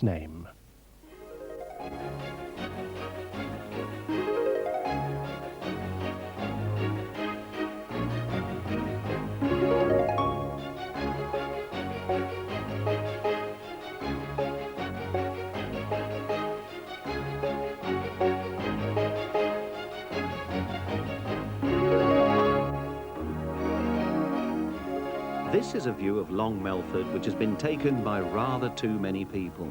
name. This is a view of Long Melford which has been taken by rather too many people.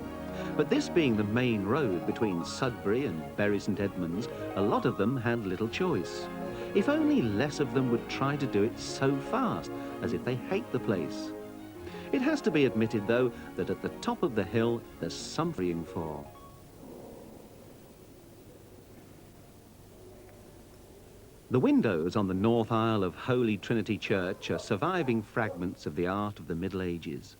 But this being the main road between Sudbury and Bury St Edmunds, a lot of them had little choice. If only less of them would try to do it so fast, as if they hate the place. It has to be admitted, though, that at the top of the hill there's some freeing for. The windows on the north aisle of Holy Trinity Church are surviving fragments of the art of the Middle Ages.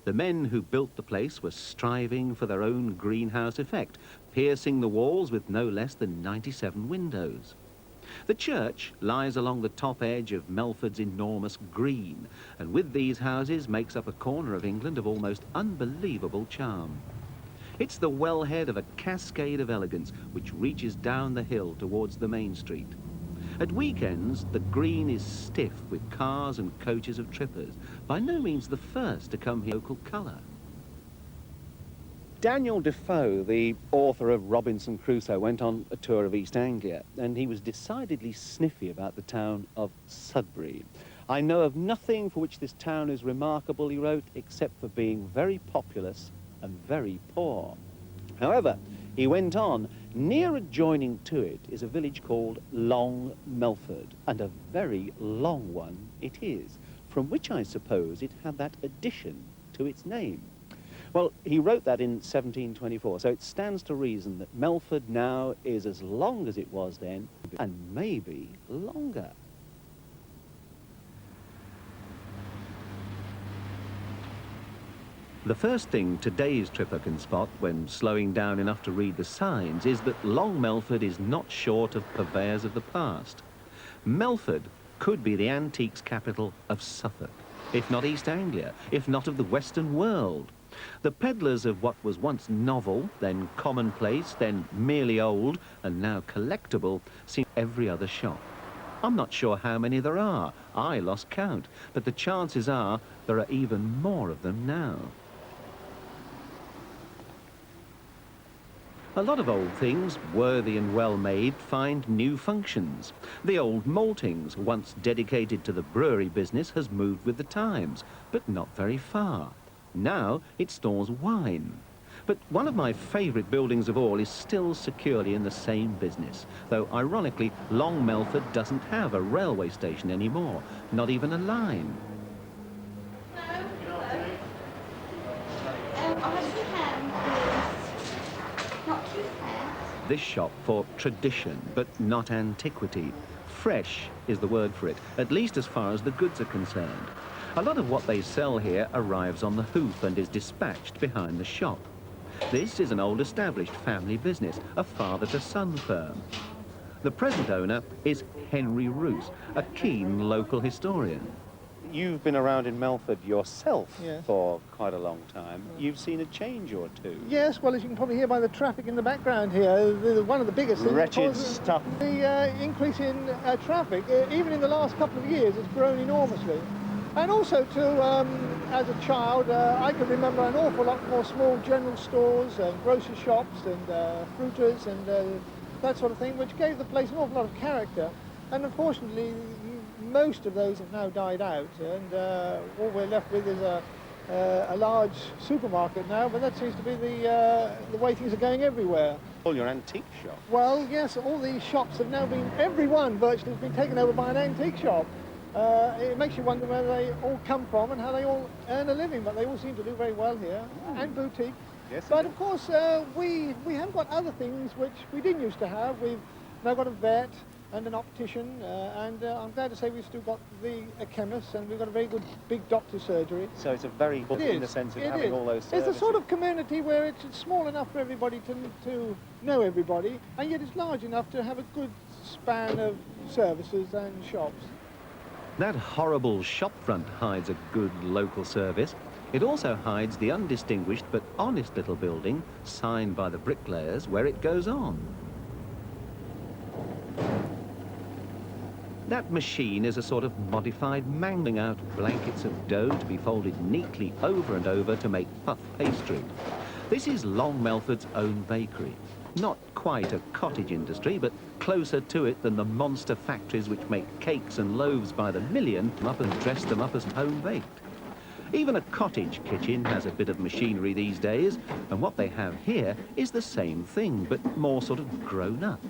The men who built the place were striving for their own greenhouse effect, piercing the walls with no less than 97 windows. The church lies along the top edge of Melford's enormous green, and with these houses makes up a corner of England of almost unbelievable charm. It's the wellhead of a cascade of elegance which reaches down the hill towards the main street. At weekends, the green is stiff with cars and coaches of trippers, by no means the first to come here local colour. Daniel Defoe, the author of Robinson Crusoe, went on a tour of East Anglia, and he was decidedly sniffy about the town of Sudbury. "I know of nothing for which this town is remarkable," he wrote, "except for being very populous and very poor." However, he went on, "Near adjoining to it is a village called Long Melford, and a very long one it is, from which I suppose it had that addition to its name." Well, he wrote that in 1724, so it stands to reason that Melford now is as long as it was then, and maybe longer. The first thing today's tripper can spot when slowing down enough to read the signs is that Long Melford is not short of purveyors of the past. Melford could be the antiques capital of Suffolk, if not East Anglia, if not of the Western world. The peddlers of what was once novel, then commonplace, then merely old, and now collectible, seem every other shop. I'm not sure how many there are. I lost count, but the chances are there are even more of them now. A lot of old things, worthy and well-made, find new functions. The old maltings, once dedicated to the brewery business, has moved with the times, but not very far. Now it stores wine. But one of my favourite buildings of all is still securely in the same business, though ironically Long Melford doesn't have a railway station anymore, not even a line. This shop for tradition, but not antiquity. Fresh is the word for it, at least as far as the goods are concerned. A lot of what they sell here arrives on the hoof and is dispatched behind the shop. This is an old established family business, a father-to-son firm. The present owner is Henry Roos, a keen local historian. You've been around in Melford yourself, yes, for quite a long time. You've seen a change or two. Yes, well, as you can probably hear by the traffic in the background here, one of the biggest things, wretched stuff. The increase in traffic, even in the last couple of years, has grown enormously. And also, too, as a child, I can remember an awful lot more small general stores and grocery shops and fruiters and that sort of thing, which gave the place an awful lot of character. And unfortunately, most of those have now died out, and all we're left with is a large supermarket now, but that seems to be the way things are going everywhere. All your antique shop? Well, yes, all these shops have now been, every one virtually has been taken over by an antique shop. It makes you wonder where they all come from and how they all earn a living, but they all seem to do very well here, and boutique. Yes, but of course, we have got other things which we didn't used to have. We've now got a vet and an optician, and I'm glad to say we've still got a chemist, and we've got a very good big doctor's surgery. So it's a very good in the sense of having all those services. It's a sort of community where it's small enough for everybody to know everybody, and yet it's large enough to have a good span of services and shops. That horrible shop front hides a good local service. It also hides the undistinguished but honest little building signed by the bricklayers where it goes on. That machine is a sort of modified mangling out blankets of dough to be folded neatly over and over to make puff pastry. This is Long Melford's own bakery. Not quite a cottage industry, but closer to it than the monster factories which make cakes and loaves by the million up and dress them up as home-baked. Even a cottage kitchen has a bit of machinery these days, and what they have here is the same thing, but more sort of grown up.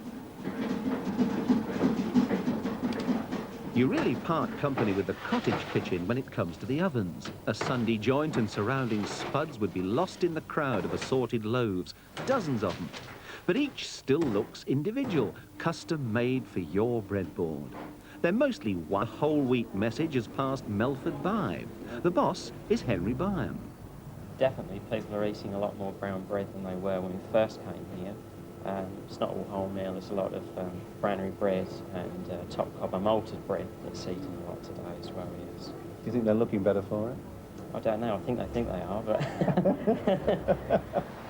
You really part company with the cottage kitchen when it comes to the ovens. A Sunday joint and surrounding spuds would be lost in the crowd of assorted loaves, dozens of them. But each still looks individual, custom-made for your breadboard. They're mostly one whole wheat message has passed Melford by. The boss is Henry Byam. Definitely, people are eating a lot more brown bread than they were when we first came here. It's not all wholemeal, there's a lot of granary bread and top copper malted bread that's eaten a lot today as well, yes. Do you think they're looking better for it? I don't know, I think they are, but...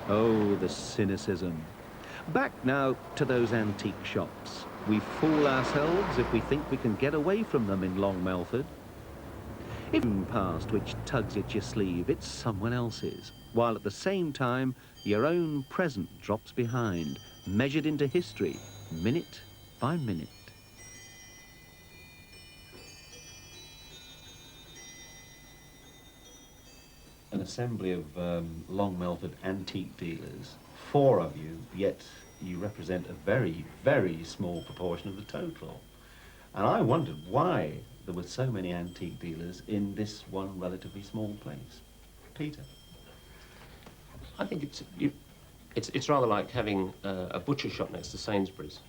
Oh, the cynicism. Back now to those antique shops. We fool ourselves if we think we can get away from them in Long Melford. If past which tugs at your sleeve, it's someone else's, while at the same time, your own present drops behind, measured into history, minute by minute. An assembly of Long Melford antique dealers, 4 of you, yet you represent a very, very small proportion of the total. And I wondered why there were so many antique dealers in this one relatively small place. Peter? I think it's rather like having a butcher shop next to Sainsbury's.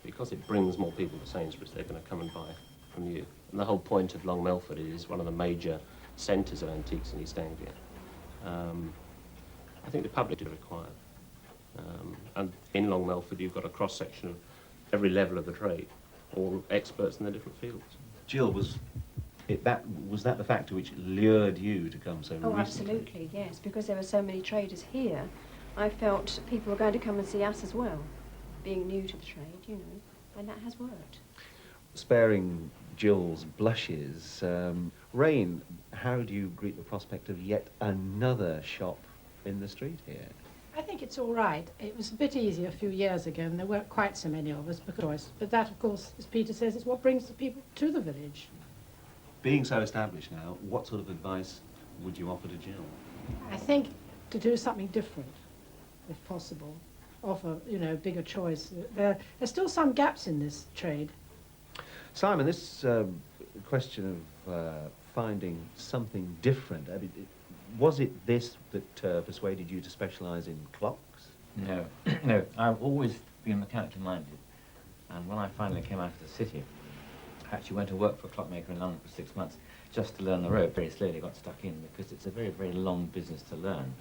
Because it brings more people to Sainsbury's, they're going to come and buy from you. And the whole point of Long Melford is one of the major centres of antiques in East Anglia. I think the public do require. And in Long Melford, you've got a cross-section of every level of the trade, all experts in their different fields. Jill, was that the factor which lured you to come so recently? Oh, absolutely, yes. Because there were so many traders here, I felt people were going to come and see us as well, being new to the trade, you know, and that has worked. Sparing Jill's blushes, Rain, how do you greet the prospect of yet another shop in the street here? I think it's all right. It was a bit easier a few years ago, and there weren't quite so many of us because, but that, of course, as Peter says, is what brings the people to the village. Being so established now, what sort of advice would you offer to Jill? I think to do something different, if possible, offer, you know, bigger choice. There's still some gaps in this trade. Simon, this question of finding something different, I mean, was it this that persuaded you to specialise in clocks? No, no. I've always been mechanically minded, and when I finally came out of the city, I actually went to work for a clockmaker in London for 6 months just to learn the rope. Very slowly got stuck in because it's a very, very long business to learn.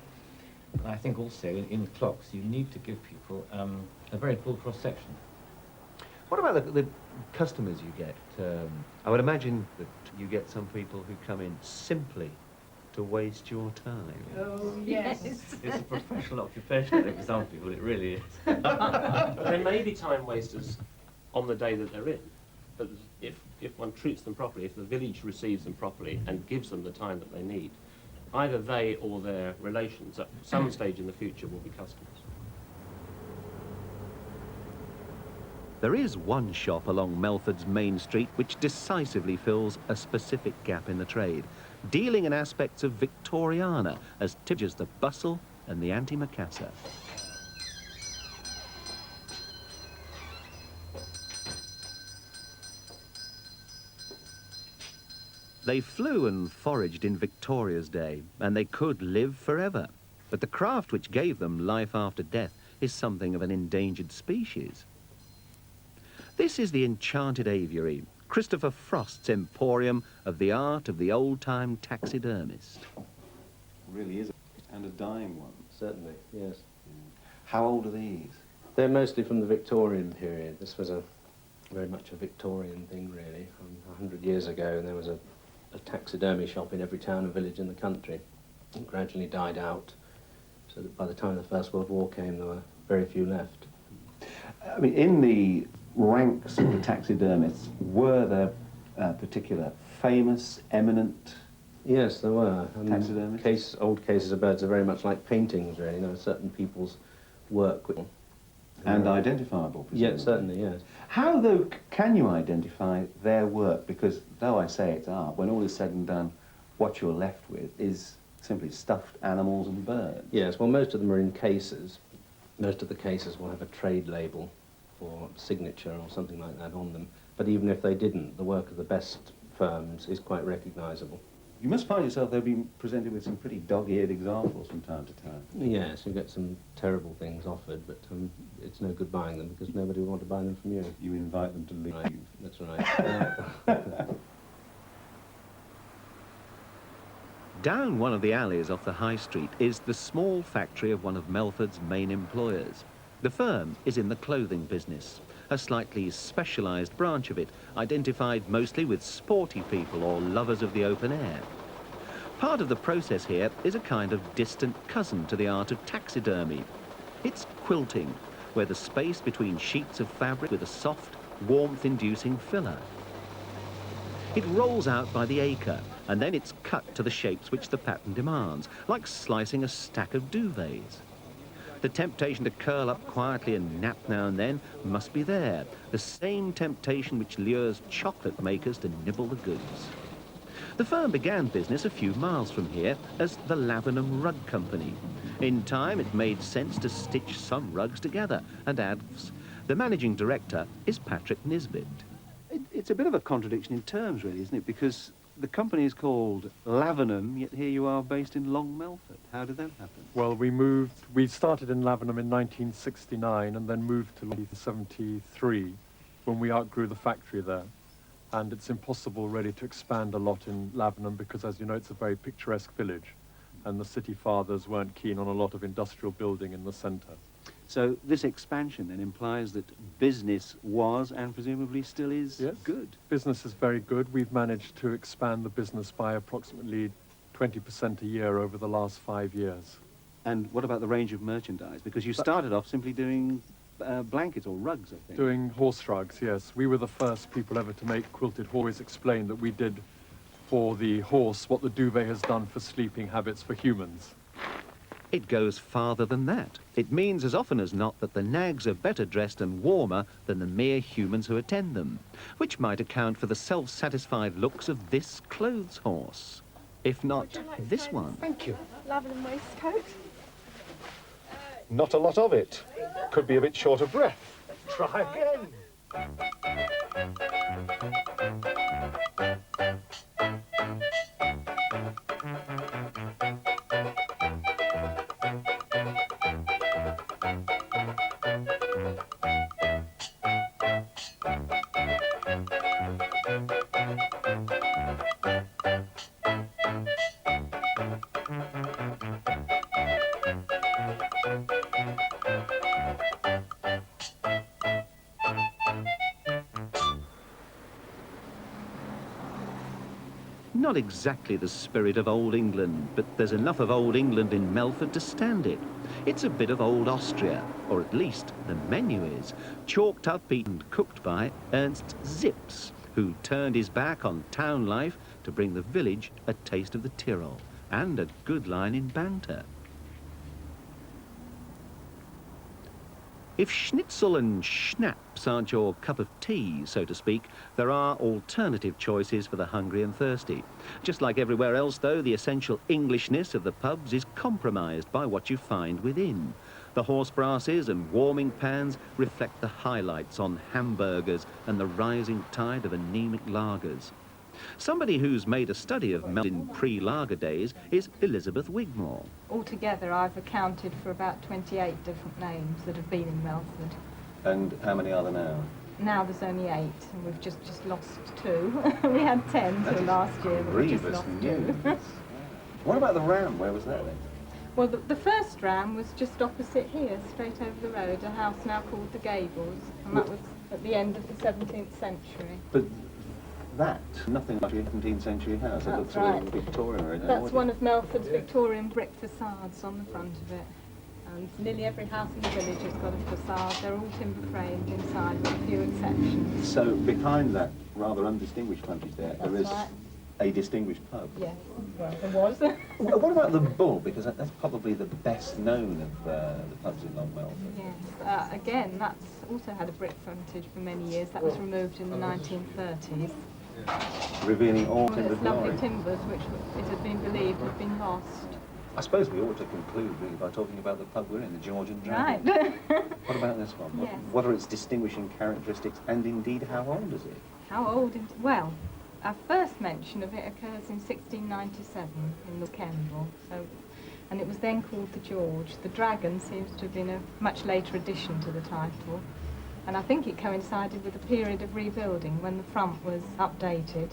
But I think also in clocks you need to give people a very full cross-section. What about the customers you get? I would imagine that you get some people who come in simply to waste your time. Oh, yes. It's a professional occupation, I think, for some people, it really is. There may be time wasters on the day that they're in, but if one treats them properly, if the village receives them properly and gives them the time that they need, either they or their relations at some stage in the future will be customers. There is one shop along Melford's main street which decisively fills a specific gap in the trade, dealing in aspects of Victoriana as as the bustle and the antimacassar. They flew and foraged in Victoria's day, and they could live forever. But the craft which gave them life after death is something of an endangered species. This is the Enchanted Aviary, Christopher Frost's emporium of the art of the old-time taxidermist. Really is, and a dying one. Certainly, yes. How old are these? They're mostly from the Victorian period. This was very much a Victorian thing, really. 100 years ago, there was a taxidermy shop in every town and village in the country. gradually died out, so that by the time the First World War came, there were very few left. I mean, in the ranks of the taxidermists, were there particular famous, eminent Yes, there were. taxidermists? Old cases of birds are very much like paintings, really. There are certain people's work. And identifiable, presumably. Yes, certainly, yes. How, though, can you identify their work? Because, though I say it's art, when all is said and done, what you're left with is simply stuffed animals and birds. Yes, well, most of them are in cases. Most of the cases will have a trade label or signature or something like that on them. But even if they didn't, the work of the best firms is quite recognisable. You must find yourself, though, being presented with some pretty dog-eared examples from time to time. Yes, you get some terrible things offered, but it's no good buying them because nobody will want to buy them from you. You invite them to leave. Right, that's right. Down one of the alleys off the High Street is the small factory of one of Melford's main employers. The firm is in the clothing business, a slightly specialised branch of it, identified mostly with sporty people or lovers of the open air. Part of the process here is a kind of distant cousin to the art of taxidermy. It's quilting, where the space between sheets of fabric with a soft, warmth-inducing filler. It rolls out by the acre, and then it's cut to the shapes which the pattern demands, like slicing a stack of duvets. The temptation to curl up quietly and nap now and then must be there, the same temptation which lures chocolate makers to nibble the goods. The firm began business a few miles from here as the Lavenham Rug Company. In time, it made sense to stitch some rugs together and add. The managing director is Patrick Nisbet. It's a bit of a contradiction in terms, really, isn't it? Because the company is called Lavenham, yet here you are based in Long Melford. How did that happen? Well, we started in Lavenham in 1969 and then moved to 1973 when we outgrew the factory there. And it's impossible really to expand a lot in Lavenham because, as you know, it's a very picturesque village and the city fathers weren't keen on a lot of industrial building in the centre. So this expansion then implies that business was and presumably still is good. Business is very good. We've managed to expand the business by approximately 20% a year over the last 5 years. And what about the range of merchandise? Because you started off simply doing blankets or rugs, I think. Doing horse rugs, yes. We were the first people ever to make quilted horse. Always explain that we did for the horse what the duvet has done for sleeping habits for humans. It goes farther than that. It means as often as not that the nags are better dressed and warmer than the mere humans who attend them, which might account for the self-satisfied looks of this clothes horse, if not this one. Thank you. Lavenham waistcoat. Not a lot of it. Could be a bit short of breath. Try again. Not exactly the spirit of Old England, but there's enough of Old England in Melford to stand it. It's a bit of old Austria, or at least the menu is, chalked up, eaten and cooked by Ernst Zips, who turned his back on town life to bring the village a taste of the Tyrol, and a good line in banter. If schnitzel and schnapps aren't your cup of tea, so to speak, there are alternative choices for the hungry and thirsty. Just like everywhere else, though, the essential Englishness of the pubs is compromised by what you find within. The horse brasses and warming pans reflect the highlights on hamburgers and the rising tide of anemic lagers. Somebody who's made a study of Melford in pre-lager days is Elizabeth Wigmore. Altogether, I've accounted for about 28 different names that have been in Melford. And how many are there now? Now there's only 8, and we've just lost 2. We had 10 till last year, but we just lost 2. What about the Ram? Where was that then? Well, the first Ram was just opposite here, straight over the road, a house now called the Gables, and that was at the end of the 17th century. But that? Nothing like a 17th century house. It looks That's a right. little Victorian right now. That's one of Melford's Victorian brick facades on the front of it. And nearly every house in the village has got a facade. They're all timber framed inside with a few exceptions. So behind that rather undistinguished frontage there is right. a distinguished pub. Yes, well, there was. What about the Bull? Because that's probably the best known of the pubs in Long Melford. Yes, again, that's also had a brick frontage for many years. That was removed in the 1930s. Revealing all All timber its lovely glory. timbers, which it had been believed had been lost. I suppose we ought to conclude really by talking about the pub we're in, the Georgian Dragon. Right. What about this one? Yes. What are its distinguishing characteristics, and indeed how old is it? How old? Well, our first mention of it occurs in 1697 in the Kemble. So, and it was then called the George. The Dragon seems to have been a much later addition to the title. And I think it coincided with a period of rebuilding when the front was updated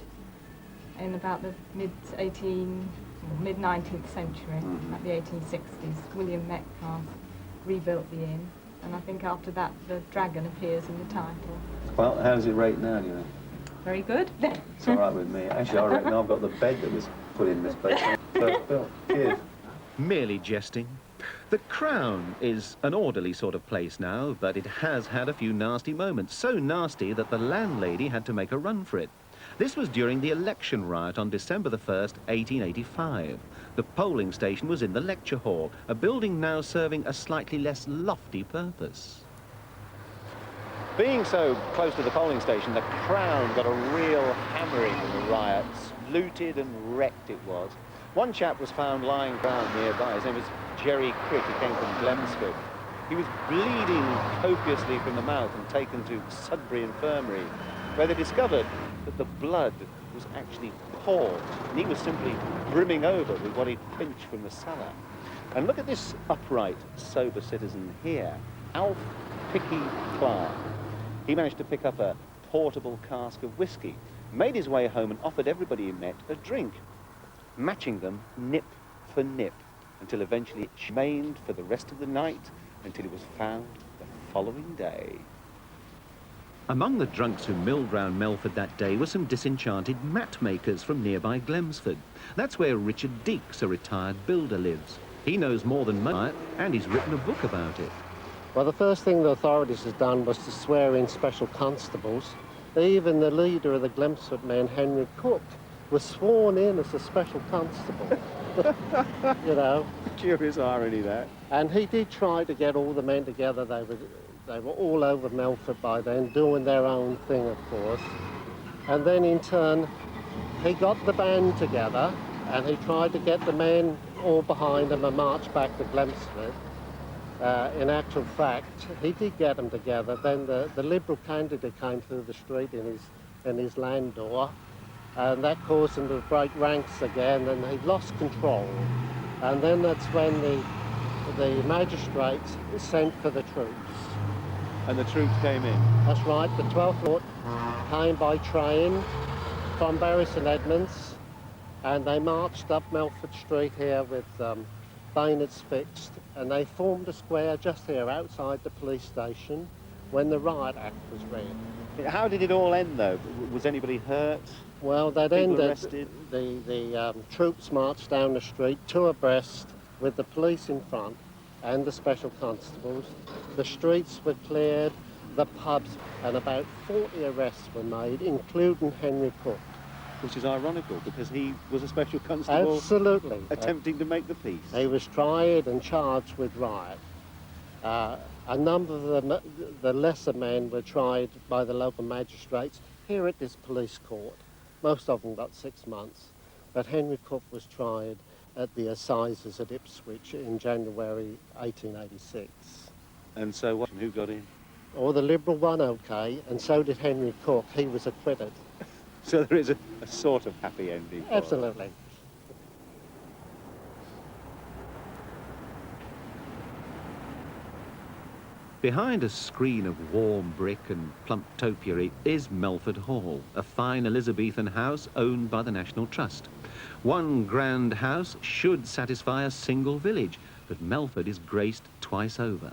in about the mid-19th century, at the 1860s. William Metcalfe rebuilt the inn, and I think after that the dragon appears in the title. Well, how does it rate now, do you know? Very good. It's all right with me. Actually, I reckon I've got the bed that was put in this place. First built. Cheers. Merely jesting. The Crown is an orderly sort of place now, but it has had a few nasty moments, so nasty that the landlady had to make a run for it. This was during the election riot on December the 1st, 1885. The polling station was in the lecture hall, a building now serving a slightly less lofty purpose. Being so close to the polling station, the Crown got a real hammering in the riots. Looted and wrecked it was. One chap was found lying down nearby. His name was Jerry Crick. He came from Glemsford. He was bleeding copiously from the mouth and taken to Sudbury Infirmary, where they discovered that the blood was actually port, and he was simply brimming over with what he'd pinched from the cellar. And look at this upright, sober citizen here, Alf Picky Clark. He managed to pick up a portable cask of whiskey, made his way home and offered everybody he met a drink, matching them nip for nip, until eventually it remained for the rest of the night, until it was found the following day. Among the drunks who milled round Melford that day were some disenchanted mat makers from nearby Glemsford. That's where Richard Deeks, a retired builder, lives. He knows more than most, and he's written a book about it. Well, the first thing the authorities had done was to swear in special constables. Even the leader of the Glemsford men, Henry Cook, was sworn in as a special constable. You know. Curious irony, that. And he did try to get all the men together. They were all over Melford by then, doing their own thing, of course. And then, in turn, he got the band together, and he tried to get the men all behind him and march back to Glemsford. In actual fact, he did get them together. Then the Liberal candidate came through the street in his landau, and that caused him to break ranks again, and he lost control. And then that's when the magistrates sent for the troops. And the troops came in? That's right. The 12th Lord came by train from Bury St Edmunds, and they marched up Melford Street here with bayonets fixed, and they formed a square just here outside the police station when the riot act was read. How did it all end, though? Was anybody hurt? Well, that People ended. arrested? The troops marched down the street, two abreast, with the police in front and the special constables. The streets were cleared, the pubs, and about 40 arrests were made, including Henry Cook. Which is ironical, because he was a special constable. Absolutely. Attempting to make the peace. He was tried and charged with riot. A number of the lesser men were tried by the local magistrates here at this police court. Most of them got 6 months. But Henry Cook was tried at the assizes at Ipswich in January 1886. And so what? Who got in? Oh, the Liberal won okay, and so did Henry Cook. He was acquitted. So there is a sort of happy ending. Absolutely. Behind a screen of warm brick and plump topiary is Melford Hall, a fine Elizabethan house owned by the National Trust. One grand house should satisfy a single village, but Melford is graced twice over.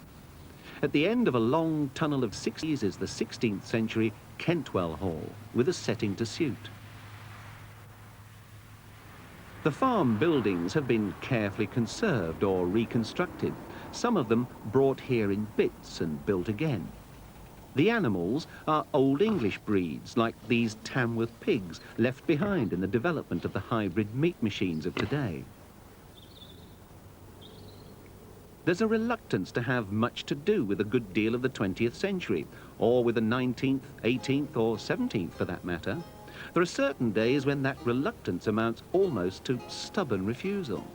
At the end of a long tunnel of 60s is the 16th century Kentwell Hall, with a setting to suit. The farm buildings have been carefully conserved or reconstructed, some of them brought here in bits and built again. The animals are Old English breeds, like these Tamworth pigs left behind in the development of the hybrid meat machines of today. There's a reluctance to have much to do with a good deal of the 20th century, or with the 19th, 18th or 17th for that matter. There are certain days when that reluctance amounts almost to stubborn refusal.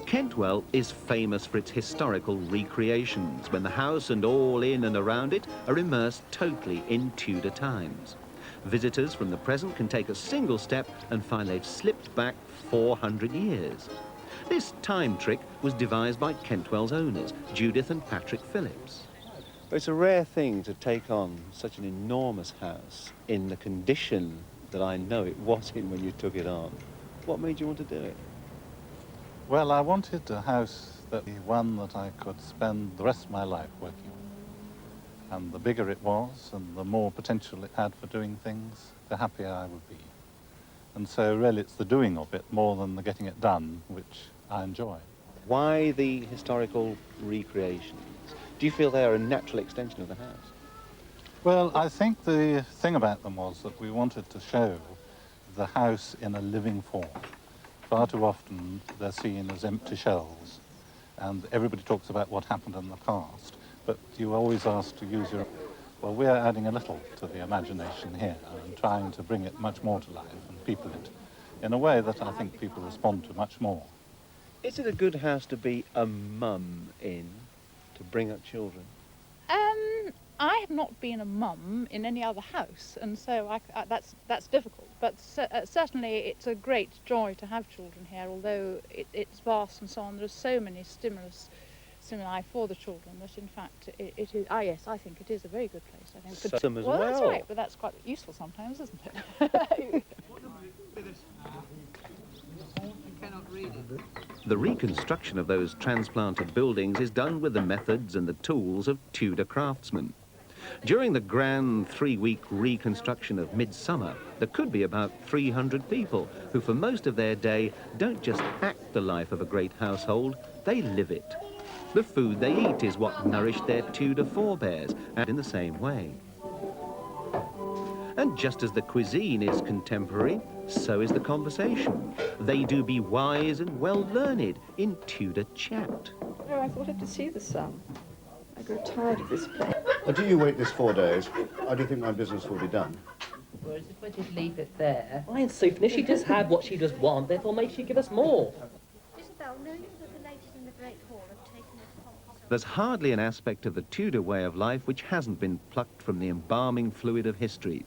Kentwell is famous for its historical recreations, when the house and all in and around it are immersed totally in Tudor times. Visitors from the present can take a single step and find they've slipped back 400 years. This time trick was devised by Kentwell's owners, Judith and Patrick Phillips. It's a rare thing to take on such an enormous house in the condition that I know it was in when you took it on. What made you want to do it? Well, I wanted a house that be one that I could spend the rest of my life working on. And the bigger it was and the more potential it had for doing things, the happier I would be. And so really it's the doing of it more than the getting it done which I enjoy. Why the historical recreations? Do you feel they are a natural extension of the house? Well, I think the thing about them was that we wanted to show the house in a living form. Far too often they're seen as empty shells, and everybody talks about what happened in the past, but you always ask to use your... Well, we're adding a little to the imagination here and trying to bring it much more to life and people it in a way that I think people respond to much more. Is it a good house to be a mum in, to bring up children? I have not been a mum in any other house, and so that's difficult. But certainly it's a great joy to have children here, although it's vast and so on. There are so many stimuli for the children that in fact it is, yes, I think it is a very good place. I think. Some as well. That's right, but that's quite useful sometimes, isn't it? The reconstruction of those transplanted buildings is done with the methods and the tools of Tudor craftsmen. During the grand 3-week reconstruction of Midsummer, there could be about 300 people who for most of their day don't just act the life of a great household, they live it. The food they eat is what nourished their Tudor forebears, and in the same way. And just as the cuisine is contemporary, so is the conversation. They do be wise and well-learned in Tudor chat. Oh, I thought I'd see the sun. I grew tired of this place. Do you wait this 4 days? I do think my business will be done. Whereas if I just leave it there... Iron Soothner, she does have what she does want, therefore may she give us more. Isabel, know you that the ladies in the Great Hall have taken it upon... There's hardly an aspect of the Tudor way of life which hasn't been plucked from the embalming fluid of history.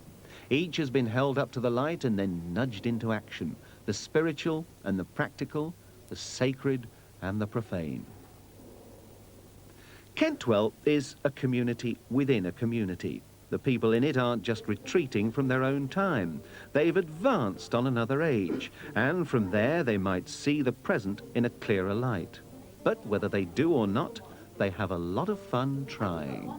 Each has been held up to the light and then nudged into action. The spiritual and the practical, the sacred and the profane. Kentwell is a community within a community. The people in it aren't just retreating from their own time. They've advanced on another age, and from there they might see the present in a clearer light. But whether they do or not, they have a lot of fun trying.